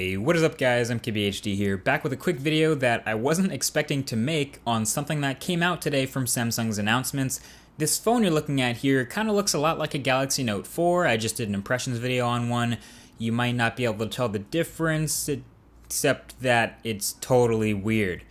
Hey, what is up guys, I'm KBHD here, back with a quick video that I wasn't expecting to make on something that came out today from Samsung's announcements. This phone you're looking at here kind of looks a lot like a Galaxy Note 4, I just did an impressions video on one. You might not be able to tell the difference, except that it's totally weird.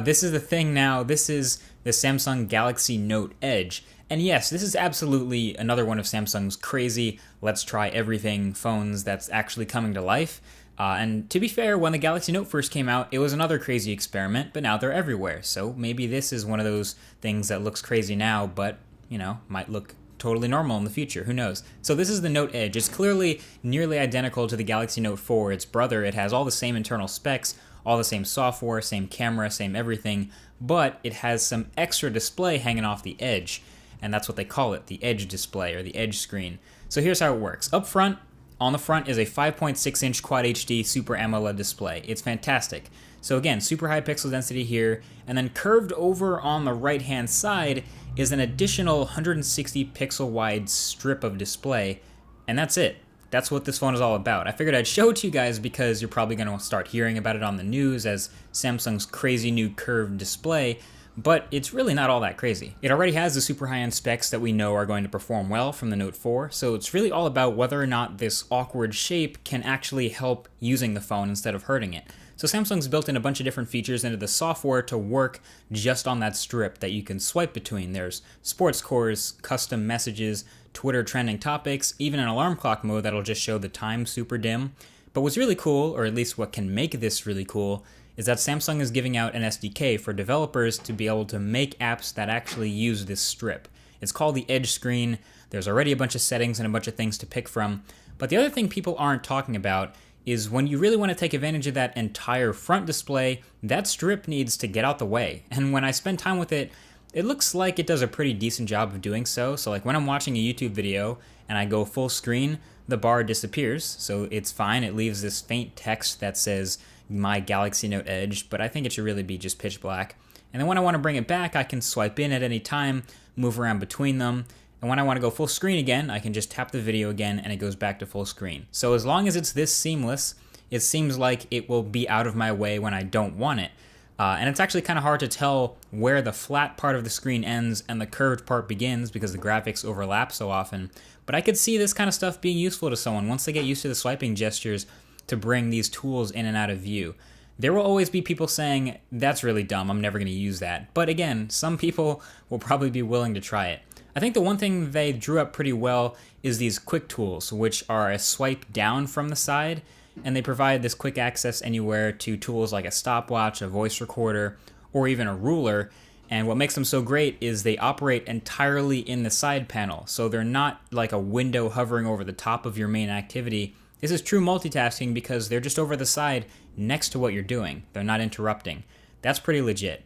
This is the thing now, this is the Samsung Galaxy Note Edge. And yes, this is absolutely another one of Samsung's crazy, let's try everything phones that's actually coming to life. And to be fair, when the Galaxy Note first came out, it was another crazy experiment, but now they're everywhere. So maybe this is one of those things that looks crazy now, but, you know, might look totally normal in the future, who knows. So this is the Note Edge. It's clearly nearly identical to the Galaxy Note 4, its brother. It has all the same internal specs, all the same software, same camera, same everything, but it has some extra display hanging off the edge. And that's what they call it, the edge display or the edge screen. So here's how it works. Up front, on the front is a 5.6-inch Quad HD Super AMOLED display. It's fantastic. So again, super high pixel density here, and then curved over on the right-hand side is an additional 160 pixel wide strip of display, and that's it. That's what this phone is all about. I figured I'd show it to you guys because you're probably going to start hearing about it on the news as Samsung's crazy new curved display, but it's really not all that crazy. It already has the super high-end specs that we know are going to perform well from the Note 4, so it's really all about whether or not this awkward shape can actually help using the phone instead of hurting it. So Samsung's built in a bunch of different features into the software to work just on that strip that you can swipe between. There's sports scores, custom messages, Twitter trending topics, even an alarm clock mode that'll just show the time super dim. But what's really cool, or at least what can make this really cool, is that Samsung is giving out an SDK for developers to be able to make apps that actually use this strip. It's called the Edge Screen. There's already a bunch of settings and a bunch of things to pick from. But the other thing people aren't talking about is when you really want to take advantage of that entire front display, that strip needs to get out the way. And when I spend time with it, it looks like it does a pretty decent job of doing so. So like when I'm watching a YouTube video and I go full screen, the bar disappears, so it's fine. It leaves this faint text that says my Galaxy Note Edge, but I think it should really be just pitch black. And then when I want to bring it back, I can swipe in at any time, move around between them, and when I want to go full screen again, I can just tap the video again and it goes back to full screen. So as long as it's this seamless, it seems like it will be out of my way when I don't want it. And it's actually kind of hard to tell where the flat part of the screen ends and the curved part begins because the graphics overlap so often. But I could see this kind of stuff being useful to someone once they get used to the swiping gestures to bring these tools in and out of view. There will always be people saying, that's really dumb, I'm never going to use that. But again, some people will probably be willing to try it. I think the one thing they drew up pretty well is these quick tools, which are a swipe down from the side, and they provide this quick access anywhere to tools like a stopwatch, a voice recorder, or even a ruler. And what makes them so great is they operate entirely in the side panel, so they're not like a window hovering over the top of your main activity. This is true multitasking because they're just over the side next to what you're doing. They're not interrupting. That's pretty legit.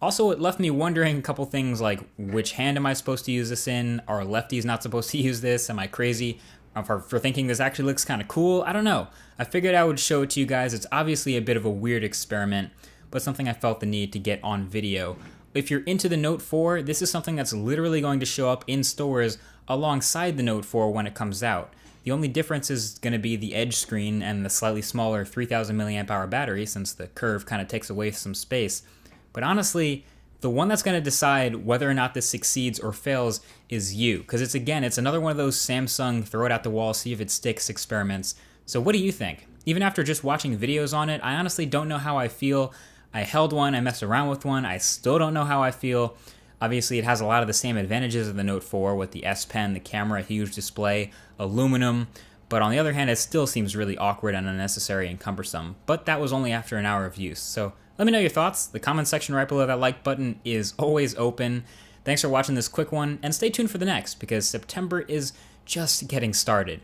Also, it left me wondering a couple things like, which hand am I supposed to use this in? Are lefties not supposed to use this? Am I crazy for thinking this actually looks kind of cool? I don't know. I figured I would show it to you guys. It's obviously a bit of a weird experiment, but something I felt the need to get on video. If you're into the Note 4, this is something that's literally going to show up in stores alongside the Note 4 when it comes out. The only difference is going to be the edge screen and the slightly smaller 3000 milliamp hour battery, since the curve kind of takes away some space. But honestly, the one that's going to decide whether or not this succeeds or fails is you. Because it's another one of those Samsung throw it at the wall, see if it sticks experiments. So what do you think? Even after just watching videos on it, I honestly don't know how I feel. I held one, I messed around with one, I still don't know how I feel. Obviously, it has a lot of the same advantages of the Note 4 with the S Pen, the camera, huge display, aluminum. But on the other hand, it still seems really awkward and unnecessary and cumbersome. But that was only after an hour of use. So let me know your thoughts. The comment section right below that like button is always open. Thanks for watching this quick one, and stay tuned for the next because September is just getting started.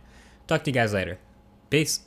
Talk to you guys later. Peace.